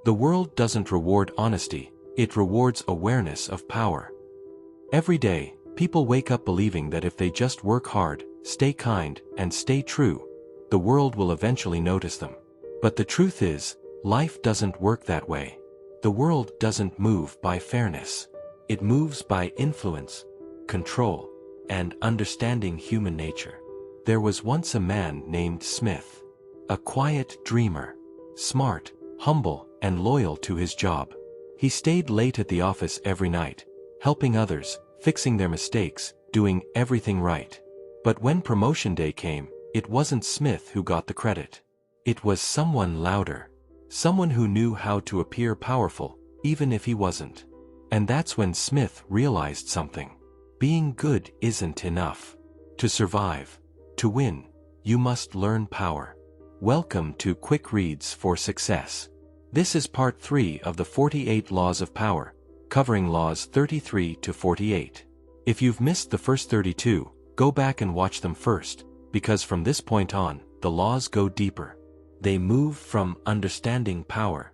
The world doesn't reward honesty, it rewards awareness of power. Every day, people wake up believing that if they just work hard, stay kind, and stay true, the world will eventually notice them. But the truth is, life doesn't work that way. The world doesn't move by fairness. It moves by influence, control, and understanding human nature. There was once a man named Smith, a quiet dreamer, smart, humble, and loyal to his job. He stayed late at the office every night, helping others, fixing their mistakes, doing everything right. But when promotion day came, it wasn't Smith who got the credit. It was someone louder. Someone who knew how to appear powerful, even if he wasn't. And that's when Smith realized something. Being good isn't enough. To survive, to win, you must learn power. Welcome to Quick Reads for Success. This is part 3 of the 48 Laws of Power, covering laws 33 to 48. If you've missed the first 32, go back and watch them first, because from this point on, the laws go deeper. They move from understanding power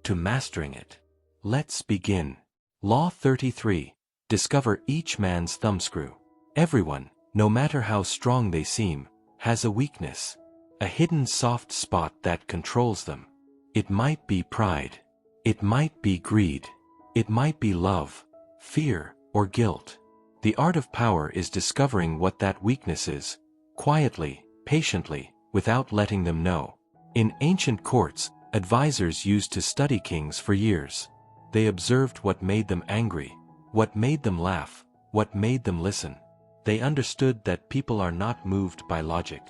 to mastering it. Let's begin. Law 33. Discover each man's thumbscrew. Everyone, no matter how strong they seem, has a weakness, a hidden soft spot that controls them. It might be pride. It might be greed. It might be love, fear, or guilt. The art of power is discovering what that weakness is, quietly, patiently, without letting them know. In ancient courts, advisors used to study kings for years. They observed what made them angry, what made them laugh, what made them listen. They understood that people are not moved by logic.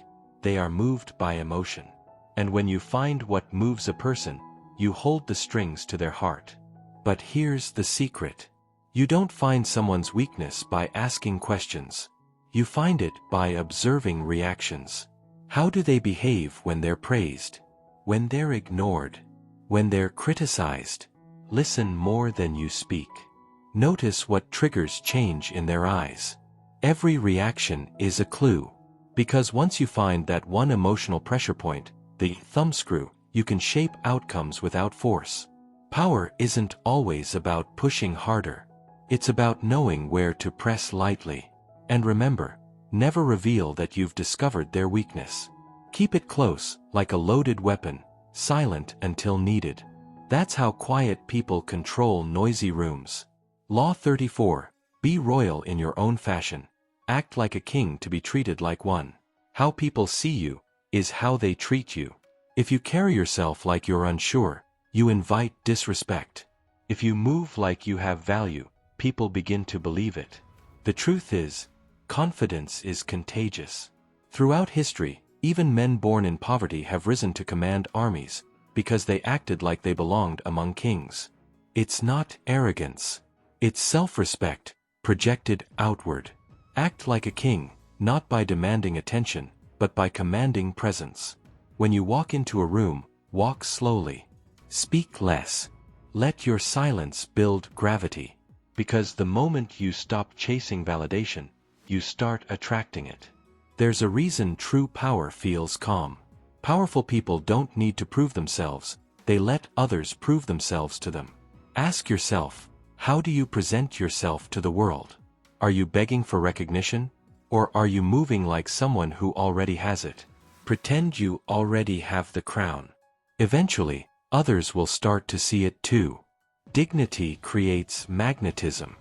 They are moved by emotion. And when you find what moves a person, you hold the strings to their heart. But here's the secret. You don't find someone's weakness by asking questions. You find it by observing reactions. How do they behave when they're praised? When they're ignored? When they're criticized? Listen more than you speak. Notice what triggers change in their eyes. Every reaction is a clue. Because once you find that one emotional pressure point, the thumbscrew, you can shape outcomes without force. Power isn't always about pushing harder. It's about knowing where to press lightly. And remember, never reveal that you've discovered their weakness. Keep it close, like a loaded weapon, silent until needed. That's how quiet people control noisy rooms. Law 34. Be royal in your own fashion. Act like a king to be treated like one. How people see you is how they treat you. If you carry yourself like you're unsure, you invite disrespect. If you move like you have value, people begin to believe it. The truth is, confidence is contagious. Throughout history, even men born in poverty have risen to command armies, because they acted like they belonged among kings. It's not arrogance. It's self-respect, projected outward. Act like a king, not by demanding attention, but by commanding presence. When you walk into a room, walk slowly. Speak less. Let your silence build gravity. Because the moment you stop chasing validation, you start attracting it. There's a reason true power feels calm. Powerful people don't need to prove themselves, they let others prove themselves to them. Ask yourself, how do you present yourself to the world? Are you begging for recognition? Or are you moving like someone who already has it? Pretend you already have the crown. Eventually, others will start to see it too. Dignity creates magnetism.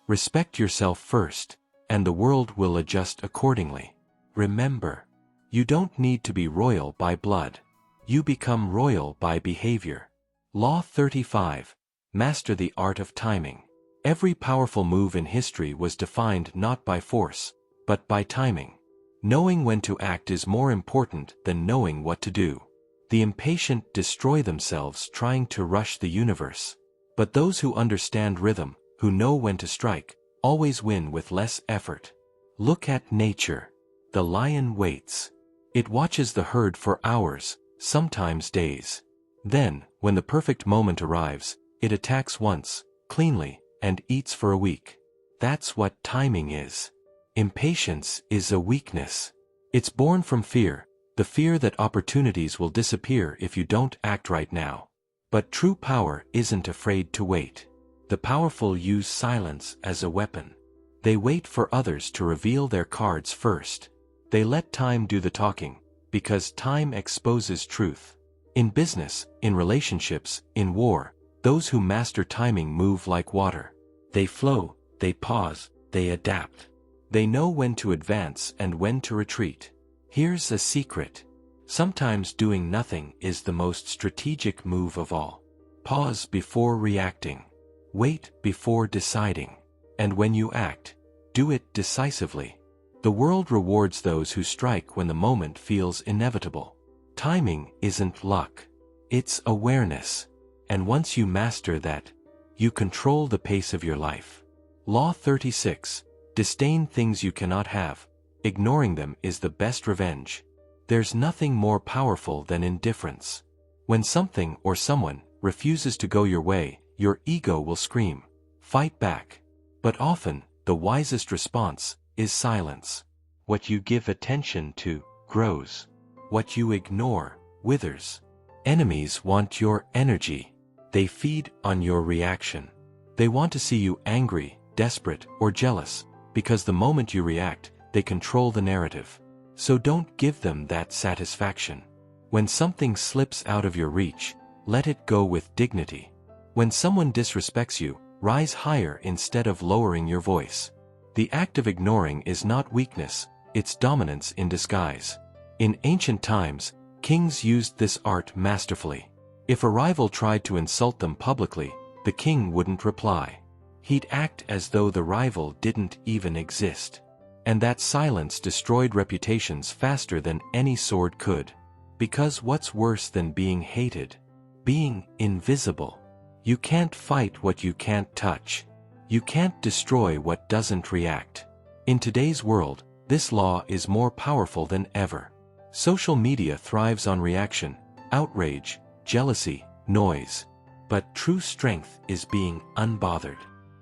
Respect yourself first, and the world will adjust accordingly. Remember, you don't need to be royal by blood. You become royal by behavior. Law 35. Master the art of timing. Every powerful move in history was defined not by force, but by timing. Knowing when to act is more important than knowing what to do. The impatient destroy themselves trying to rush the universe. But those who understand rhythm, who know when to strike, always win with less effort. Look at nature. The lion waits. It watches the herd for hours, sometimes days. Then, when the perfect moment arrives, it attacks once, cleanly, and eats for a week. That's what timing is. Impatience is a weakness. It's born from fear, the fear that opportunities will disappear if you don't act right now. But true power isn't afraid to wait. The powerful use silence as a weapon. They wait for others to reveal their cards first. They let time do the talking, because time exposes truth. In business, in relationships, in war, those who master timing move like water. They flow, they pause, they adapt. They know when to advance and when to retreat. Here's a secret. Sometimes doing nothing is the most strategic move of all. Pause before reacting. Wait before deciding. And when you act, do it decisively. The world rewards those who strike when the moment feels inevitable. Timing isn't luck. It's awareness. And once you master that, you control the pace of your life. Law 36. Disdain things you cannot have. Ignoring them is the best revenge. There's nothing more powerful than indifference. When something or someone refuses to go your way, your ego will scream, fight back. But often, the wisest response is silence. What you give attention to grows. What you ignore withers. Enemies want your energy. They feed on your reaction. They want to see you angry, desperate, or jealous, because the moment you react, they control the narrative. So don't give them that satisfaction. When something slips out of your reach, let it go with dignity. When someone disrespects you, rise higher instead of lowering your voice. The act of ignoring is not weakness, it's dominance in disguise. In ancient times, kings used this art masterfully. If a rival tried to insult them publicly, the king wouldn't reply. He'd act as though the rival didn't even exist. And that silence destroyed reputations faster than any sword could. Because what's worse than being hated? Being invisible. You can't fight what you can't touch. You can't destroy what doesn't react. In today's world, this law is more powerful than ever. Social media thrives on reaction, outrage, jealousy, noise. But true strength is being unbothered.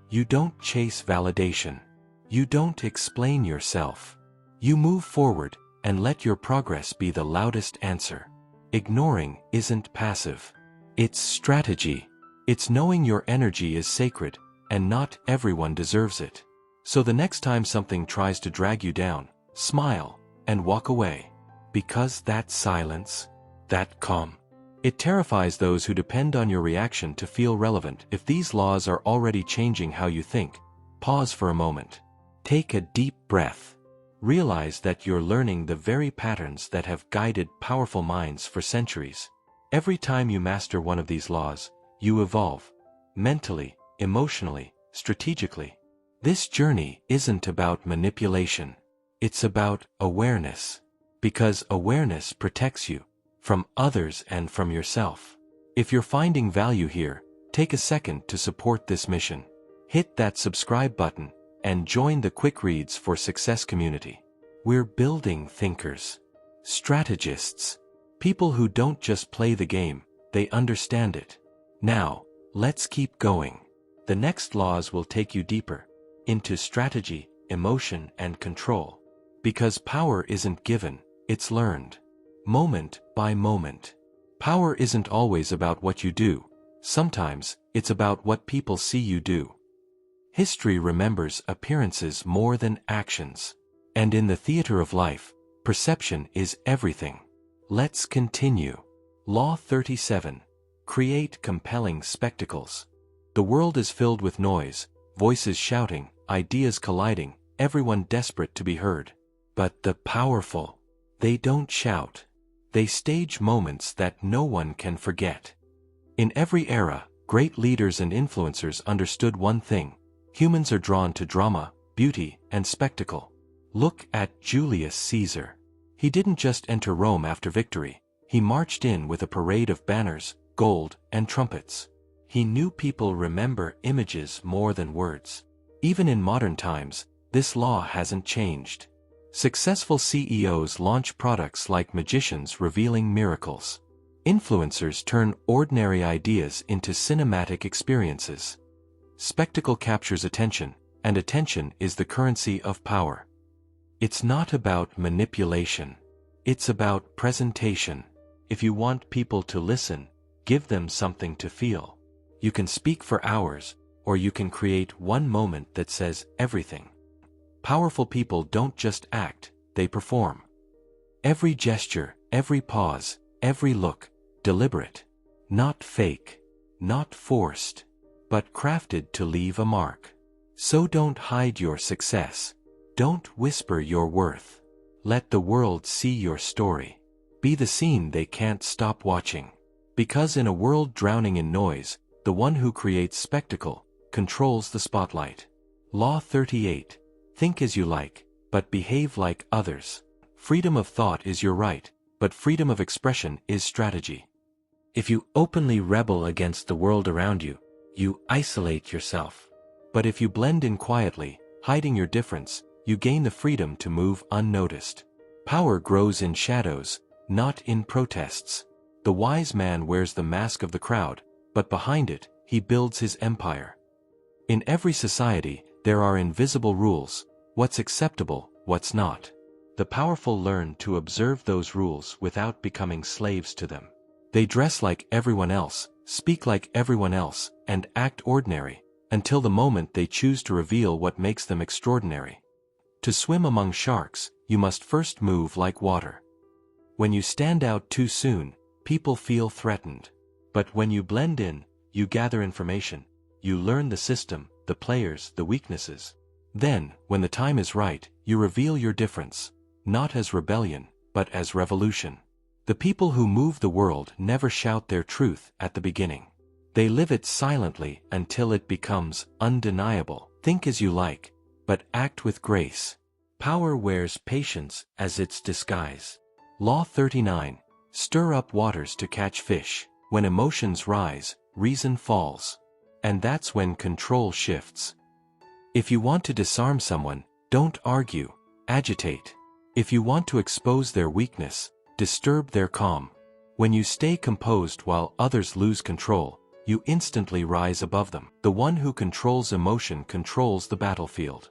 You don't chase validation. You don't explain yourself. You move forward and let your progress be the loudest answer. Ignoring isn't passive. It's strategy. It's knowing your energy is sacred, and not everyone deserves it. So the next time something tries to drag you down, smile and walk away. Because that silence, that calm, it terrifies those who depend on your reaction to feel relevant. If these laws are already changing how you think, pause for a moment. Take a deep breath. Realize that you're learning the very patterns that have guided powerful minds for centuries. Every time you master one of these laws, you evolve. Mentally, emotionally, strategically. This journey isn't about manipulation. It's about awareness. Because awareness protects you from others and from yourself. If you're finding value here, take a second to support this mission. Hit that subscribe button and join the QuickReads for Success community. We're building thinkers, strategists, people who don't just play the game, they understand it. Now, let's keep going. The next laws will take you deeper into strategy, emotion, and control. Because power isn't given, it's learned. Moment by moment. Power isn't always about what you do. Sometimes, it's about what people see you do. History remembers appearances more than actions. And in the theater of life, perception is everything. Let's continue. Law 37. Create compelling spectacles. The world is filled with noise, voices shouting, ideas colliding, everyone desperate to be heard. But the powerful, they don't shout. They stage moments that no one can forget. In every era, great leaders and influencers understood one thing. Humans are drawn to drama, beauty, and spectacle. Look at Julius Caesar. He didn't just enter Rome after victory. He marched in with a parade of banners, gold, and trumpets. He knew people remember images more than words. Even in modern times, this law hasn't changed. Successful CEOs launch products like magicians revealing miracles. Influencers turn ordinary ideas into cinematic experiences. Spectacle captures attention, and attention is the currency of power. It's not about manipulation. It's about presentation. If you want people to listen, give them something to feel. You can speak for hours, or you can create one moment that says everything. Powerful people don't just act, they perform. Every gesture, every pause, every look, deliberate. Not fake, not forced, but crafted to leave a mark. So don't hide your success. Don't whisper your worth. Let the world see your story. Be the scene they can't stop watching. Because in a world drowning in noise, the one who creates spectacle controls the spotlight. Law 38. Think as you like, but behave like others. Freedom of thought is your right, but freedom of expression is strategy. If you openly rebel against the world around you, you isolate yourself. But if you blend in quietly, hiding your difference, you gain the freedom to move unnoticed. Power grows in shadows, not in protests. The wise man wears the mask of the crowd, but behind it, he builds his empire. In every society, there are invisible rules: what's acceptable, what's not. The powerful learn to observe those rules without becoming slaves to them. They dress like everyone else, speak like everyone else, and act ordinary, until the moment they choose to reveal what makes them extraordinary. To swim among sharks, you must first move like water. When you stand out too soon, people feel threatened. But when you blend in, you gather information, you learn the system, the players, the weaknesses. Then, when the time is right, you reveal your difference, not as rebellion, but as revolution. The people who move the world never shout their truth at the beginning. They live it silently until it becomes undeniable. Think as you like, but act with grace. Power wears patience as its disguise. Law 39. Stir up waters to catch fish. When emotions rise, reason falls. And that's when control shifts. If you want to disarm someone, don't argue, agitate. If you want to expose their weakness, disturb their calm. When you stay composed while others lose control, you instantly rise above them. The one who controls emotion controls the battlefield.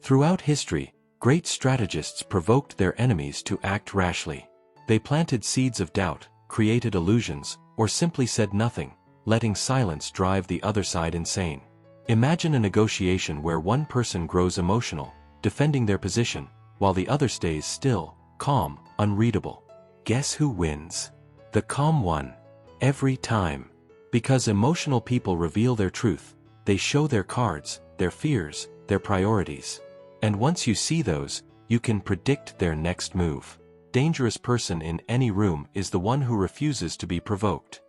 Throughout history, great strategists provoked their enemies to act rashly. They planted seeds of doubt, created illusions, or simply said nothing, letting silence drive the other side insane. Imagine a negotiation where one person grows emotional, defending their position, while the other stays still, calm, unreadable. Guess who wins? The calm one. Every time. Because emotional people reveal their truth, they show their cards, their fears, their priorities. And once you see those, you can predict their next move. Dangerous person in any room is the one who refuses to be provoked.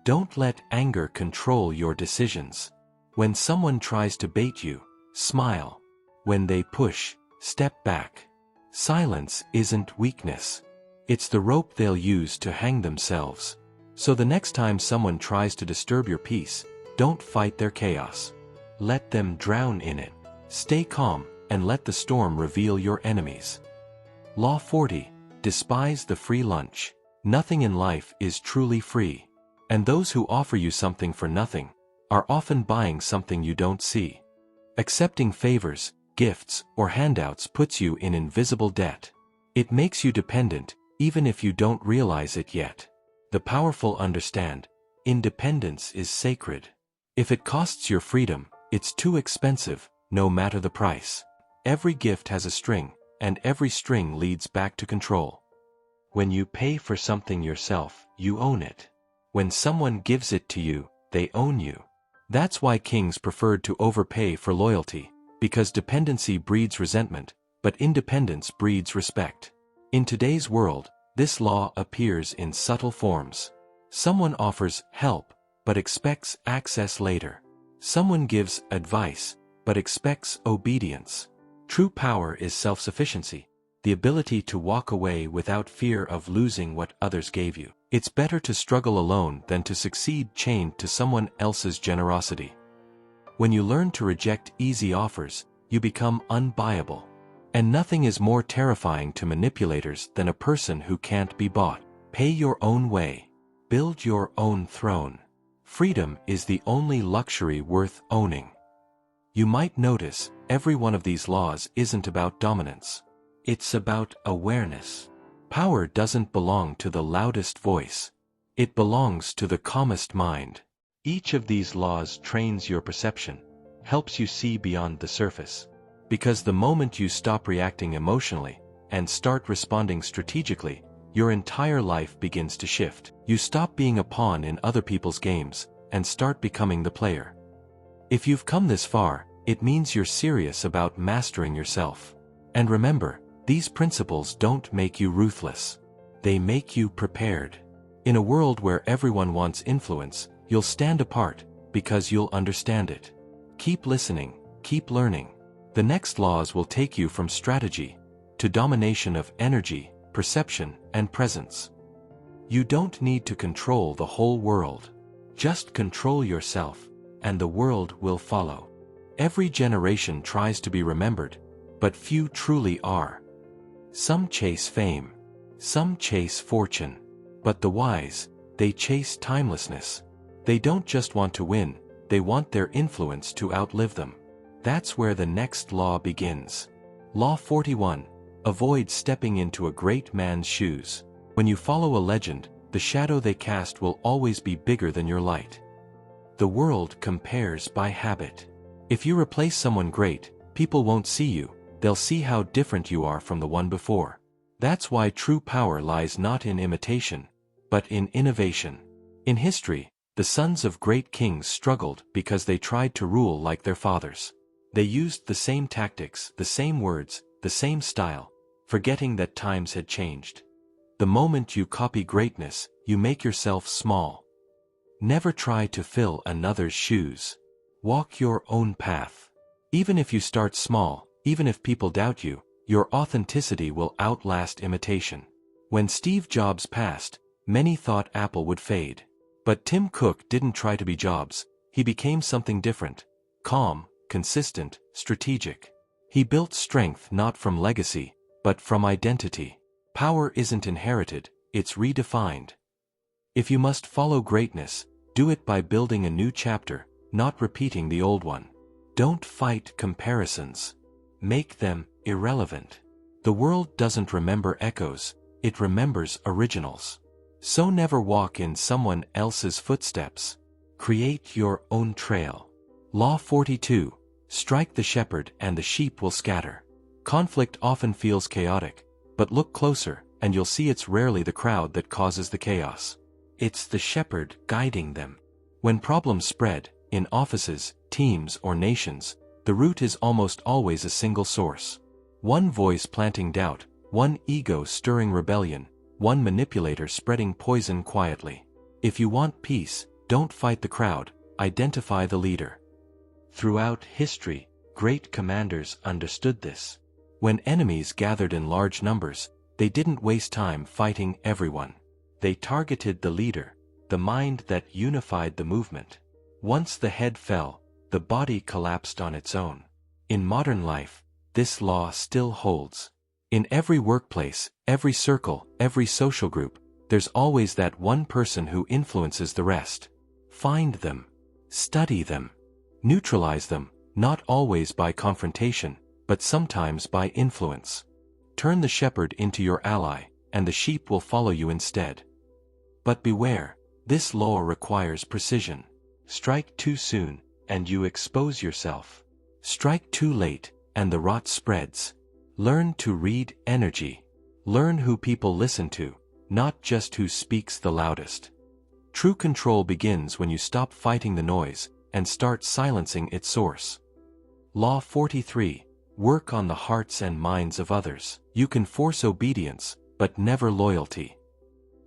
Don't let anger control your decisions. When someone tries to bait you, smile. When they push, step back. Silence isn't weakness. It's the rope they'll use to hang themselves. So the next time someone tries to disturb your peace, don't fight their chaos. Let them drown in it. Stay calm, and let the storm reveal your enemies. Law 40. Despise the free lunch. Nothing in life is truly free. And those who offer you something for nothing are often buying something you don't see. Accepting favors, gifts, or handouts puts you in invisible debt. It makes you dependent, even if you don't realize it yet. The powerful understand, independence is sacred. If it costs your freedom, it's too expensive, no matter the price. Every gift has a string, and every string leads back to control. When you pay for something yourself, you own it. When someone gives it to you, they own you. That's why kings preferred to overpay for loyalty, because dependency breeds resentment, but independence breeds respect. In today's world, this law appears in subtle forms. Someone offers help, but expects access later. Someone gives advice, but expects obedience. True power is self-sufficiency, the ability to walk away without fear of losing what others gave you. It's better to struggle alone than to succeed chained to someone else's generosity. When you learn to reject easy offers, you become unbuyable. And nothing is more terrifying to manipulators than a person who can't be bought. Pay your own way. Build your own throne. Freedom is the only luxury worth owning. You might notice, every one of these laws isn't about dominance. It's about awareness. Power doesn't belong to the loudest voice. It belongs to the calmest mind. Each of these laws trains your perception, helps you see beyond the surface. Because the moment you stop reacting emotionally and start responding strategically, your entire life begins to shift. You stop being a pawn in other people's games and start becoming the player. If you've come this far, it means you're serious about mastering yourself. And remember, these principles don't make you ruthless. They make you prepared. In a world where everyone wants influence, you'll stand apart because you'll understand it. Keep listening, keep learning. The next laws will take you from strategy to domination of energy, perception, and presence. You don't need to control the whole world. Just control yourself, and the world will follow. Every generation tries to be remembered, but few truly are. Some chase fame, some chase fortune, but the wise, they chase timelessness. They don't just want to win, they want their influence to outlive them. That's where the next law begins. Law 41. Avoid stepping into a great man's shoes. When you follow a legend, the shadow they cast will always be bigger than your light. The world compares by habit. If you replace someone great, people won't see you, they'll see how different you are from the one before. That's why true power lies not in imitation, but in innovation. In history, the sons of great kings struggled because they tried to rule like their fathers. They used the same tactics, the same words, the same style, forgetting that times had changed. The moment you copy greatness, you make yourself small. Never try to fill another's shoes. Walk your own path. Even if you start small, even if people doubt you, your authenticity will outlast imitation. When Steve Jobs passed, many thought Apple would fade. But Tim Cook didn't try to be Jobs, he became something different. Calm, consistent, strategic. He built strength not from legacy, but from identity. Power isn't inherited, it's redefined. If you must follow greatness, do it by building a new chapter, not repeating the old one. Don't fight comparisons. Make them irrelevant. The world doesn't remember echoes, it remembers originals. So never walk in someone else's footsteps. Create your own trail. Law 42. Strike the shepherd and the sheep will scatter. Conflict often feels chaotic, but look closer and you'll see it's rarely the crowd that causes the chaos. It's the shepherd guiding them. When problems spread, in offices, teams, or nations, the root is almost always a single source. One voice planting doubt, one ego stirring rebellion, one manipulator spreading poison quietly. If you want peace, don't fight the crowd, identify the leader. Throughout history, great commanders understood this. When enemies gathered in large numbers, they didn't waste time fighting everyone. They targeted the leader, the mind that unified the movement. Once the head fell, the body collapsed on its own. In modern life, this law still holds. In every workplace, every circle, every social group, there's always that one person who influences the rest. Find them. Study them. Neutralize them, not always by confrontation, but sometimes by influence. Turn the shepherd into your ally, and the sheep will follow you instead. But beware, this law requires precision. Strike too soon, and you expose yourself. Strike too late, and the rot spreads. Learn to read energy. Learn who people listen to, not just who speaks the loudest. True control begins when you stop fighting the noise and start silencing its source. Law 43. Work on the hearts and minds of others. You can force obedience, but never loyalty.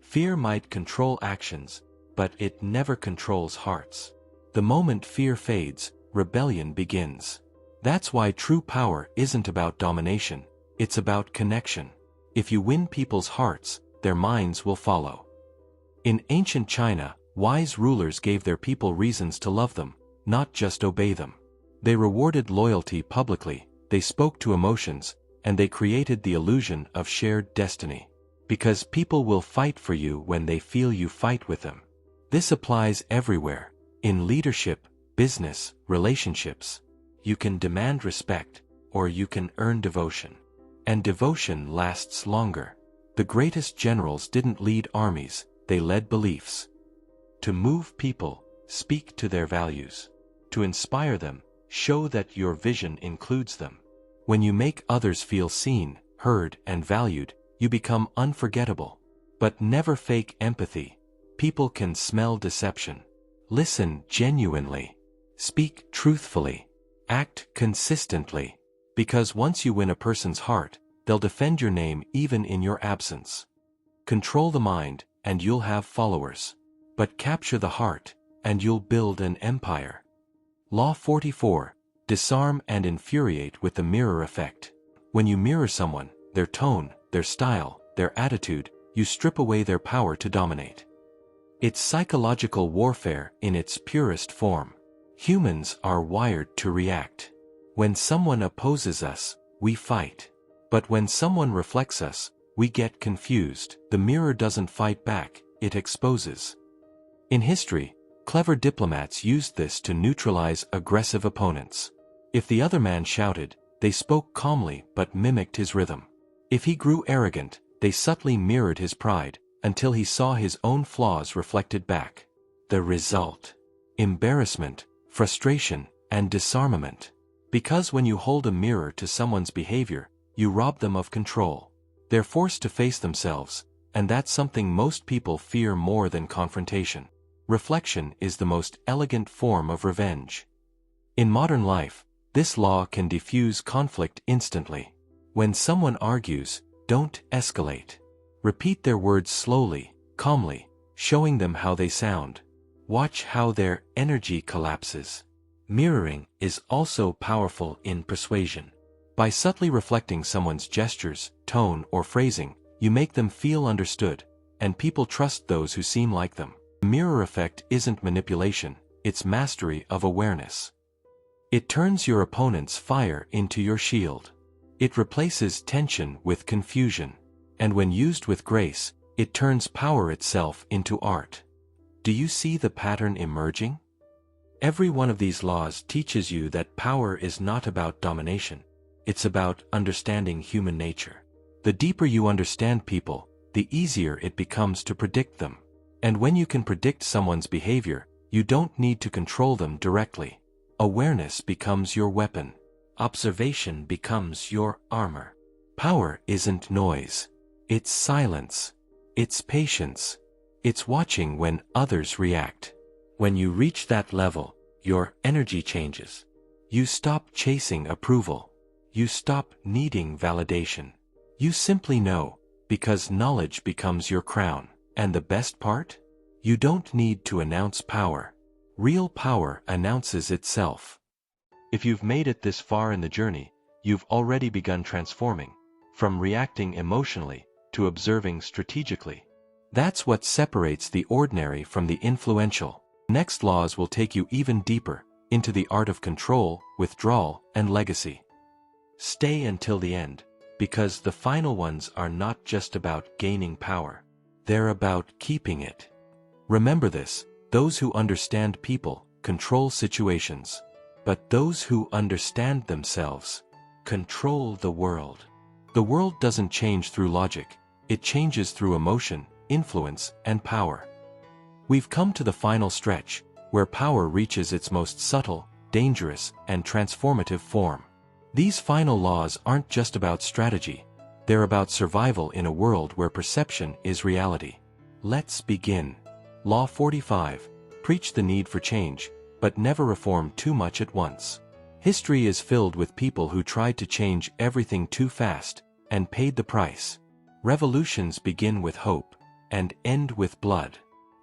Fear might control actions, but it never controls hearts. The moment fear fades, rebellion begins. That's why true power isn't about domination, it's about connection. If you win people's hearts, their minds will follow. In ancient China, wise rulers gave their people reasons to love them, not just obey them. They rewarded loyalty publicly, they spoke to emotions, and they created the illusion of shared destiny. Because people will fight for you when they feel you fight with them. This applies everywhere. In leadership, business, relationships. You can demand respect, or you can earn devotion. And devotion lasts longer. The greatest generals didn't lead armies, they led beliefs. To move people, speak to their values. To inspire them, show that your vision includes them. When you make others feel seen, heard, and valued, you become unforgettable. But never fake empathy. People can smell deception. Listen genuinely. Speak truthfully. Act consistently. Because once you win a person's heart, they'll defend your name even in your absence. Control the mind, and you'll have followers. But capture the heart, and you'll build an empire. Law 44. Disarm and infuriate with the mirror effect. When you mirror someone, their tone, their style, their attitude, you strip away their power to dominate. It's psychological warfare in its purest form. Humans are wired to react. When someone opposes us, we fight. But when someone reflects us, we get confused. The mirror doesn't fight back, it exposes. In history, clever diplomats used this to neutralize aggressive opponents. If the other man shouted, they spoke calmly but mimicked his rhythm. If he grew arrogant, they subtly mirrored his pride, until he saw his own flaws reflected back. The result: embarrassment, frustration, and disarmament. Because when you hold a mirror to someone's behavior, you rob them of control. They're forced to face themselves, and that's something most people fear more than confrontation. Reflection is the most elegant form of revenge. In modern life, this law can diffuse conflict instantly. When someone argues, don't escalate. Repeat their words slowly, calmly, showing them how they sound. Watch how their energy collapses. Mirroring is also powerful in persuasion. By subtly reflecting someone's gestures, tone, or phrasing, you make them feel understood, and people trust those who seem like them. The mirror effect isn't manipulation, it's mastery of awareness. It turns your opponent's fire into your shield. It replaces tension with confusion. And when used with grace, it turns power itself into art. Do you see the pattern emerging? Every one of these laws teaches you that power is not about domination. It's about understanding human nature. The deeper you understand people, the easier it becomes to predict them. And when you can predict someone's behavior, you don't need to control them directly. Awareness becomes your weapon. Observation becomes your armor. Power isn't noise. It's silence. It's patience. It's watching when others react. When you reach that level, your energy changes. You stop chasing approval. You stop needing validation. You simply know, because knowledge becomes your crown. And the best part? You don't need to announce power. Real power announces itself. If you've made it this far in the journey, you've already begun transforming, from reacting emotionally to observing strategically. That's what separates the ordinary from the influential. Next laws will take you even deeper, into the art of control, withdrawal, and legacy. Stay until the end, because the final ones are not just about gaining power. They're about keeping it. Remember this: those who understand people control situations, but those who understand themselves control the world. The world doesn't change through logic, it changes through emotion, influence, and power. We've come to the final stretch, where power reaches its most subtle, dangerous, and transformative form. These final laws aren't just about strategy, they're about survival in a world where perception is reality. Let's begin. Law 45. Preach the need for change, but never reform too much at once. History is filled with people who tried to change everything too fast, and paid the price. Revolutions begin with hope, and end with blood.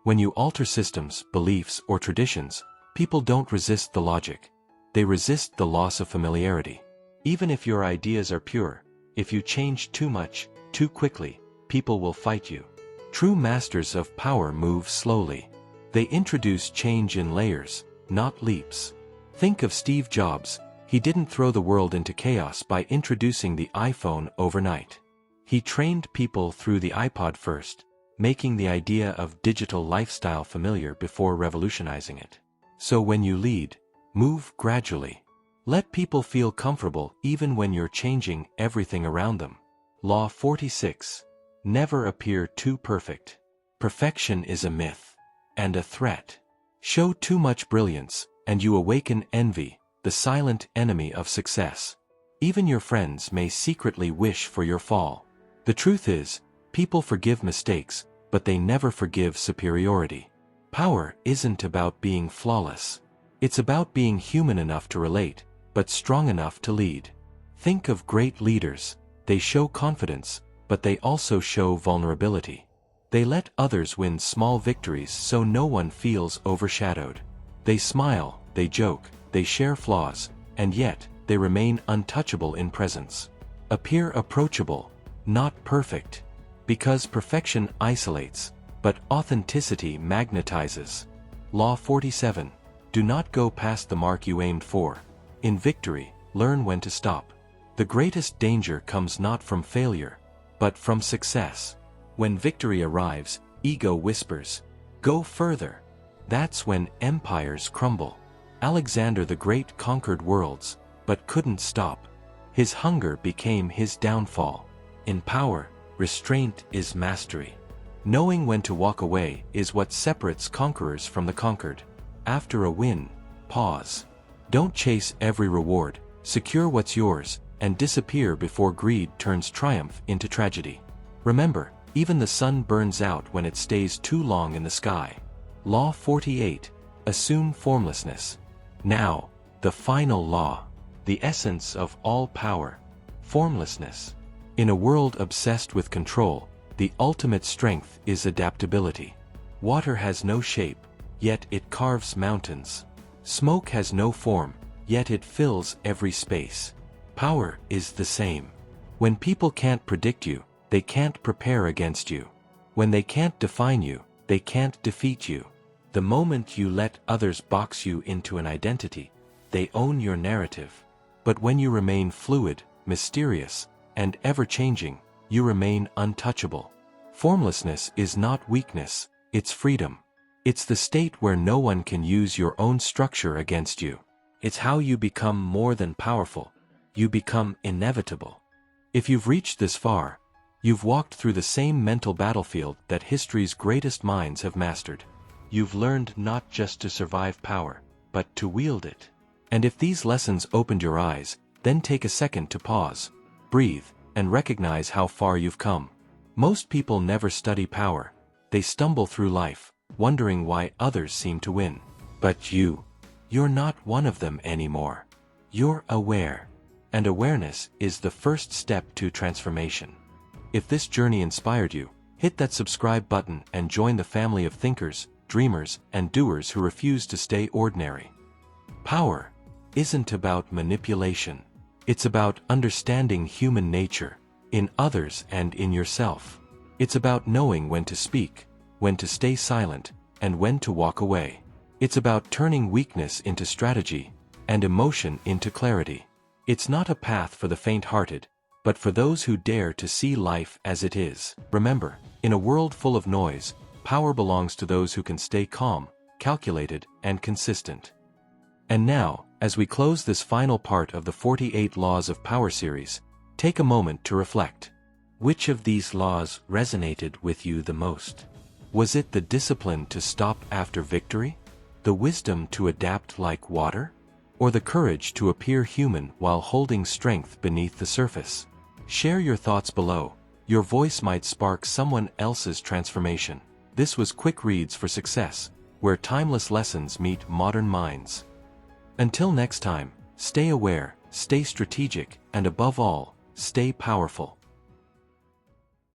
When you alter systems, beliefs, or traditions, people don't resist the logic. They resist the loss of familiarity. Even if your ideas are pure, if you change too much, too quickly, people will fight you. True masters of power move slowly. They introduce change in layers, not leaps. Think of Steve Jobs. He didn't throw the world into chaos by introducing the iPhone overnight. He trained people through the iPod first, making the idea of digital lifestyle familiar before revolutionizing it. So when you lead, move gradually. Let people feel comfortable even when you're changing everything around them. Law 46. Never appear too perfect. Perfection is a myth and a threat. Show too much brilliance, and you awaken envy, the silent enemy of success. Even your friends may secretly wish for your fall. The truth is, people forgive mistakes, but they never forgive superiority. Power isn't about being flawless. It's about being human enough to relate, but strong enough to lead. Think of great leaders. They show confidence, but they also show vulnerability. They let others win small victories so no one feels overshadowed. They smile, they joke, they share flaws, and yet, they remain untouchable in presence. Appear approachable, not perfect. Because perfection isolates, but authenticity magnetizes. Law 47. Do not go past the mark you aimed for. In victory, learn when to stop. The greatest danger comes not from failure, but from success. When victory arrives, ego whispers, "Go further." That's when empires crumble. Alexander the Great conquered worlds, but couldn't stop. His hunger became his downfall. In power, restraint is mastery. Knowing when to walk away is what separates conquerors from the conquered. After a win, pause. Don't chase every reward, secure what's yours, and disappear before greed turns triumph into tragedy. Remember, even the sun burns out when it stays too long in the sky. Law 48. Assume formlessness. Now, the final law. The essence of all power. Formlessness. In a world obsessed with control, the ultimate strength is adaptability. Water has no shape, yet it carves mountains. Smoke has no form, yet it fills every space. Power is the same. When people can't predict you, they can't prepare against you. When they can't define you, they can't defeat you. The moment you let others box you into an identity, they own your narrative. But when you remain fluid, mysterious, and ever-changing, you remain untouchable. Formlessness is not weakness, it's freedom. It's the state where no one can use your own structure against you. It's how you become more than powerful. You become inevitable. If you've reached this far, you've walked through the same mental battlefield that history's greatest minds have mastered. You've learned not just to survive power, but to wield it. And if these lessons opened your eyes, then take a second to pause, breathe, and recognize how far you've come. Most people never study power. They stumble through life, wondering why others seem to win. But you're not one of them anymore. You're aware. And awareness is the first step to transformation. If this journey inspired you, hit that subscribe button and join the family of thinkers, dreamers, and doers who refuse to stay ordinary. Power isn't about manipulation. It's about understanding human nature, in others and in yourself. It's about knowing when to speak, when to stay silent, and when to walk away. It's about turning weakness into strategy, and emotion into clarity. It's not a path for the faint-hearted, but for those who dare to see life as it is. Remember, in a world full of noise, power belongs to those who can stay calm, calculated, and consistent. And now, as we close this final part of the 48 Laws of Power series, take a moment to reflect. Which of these laws resonated with you the most? Was it the discipline to stop after victory? The wisdom to adapt like water? Or the courage to appear human while holding strength beneath the surface? Share your thoughts below. Your voice might spark someone else's transformation. This was Quick Reads for Success, where timeless lessons meet modern minds. Until next time, stay aware, stay strategic, and above all, stay powerful.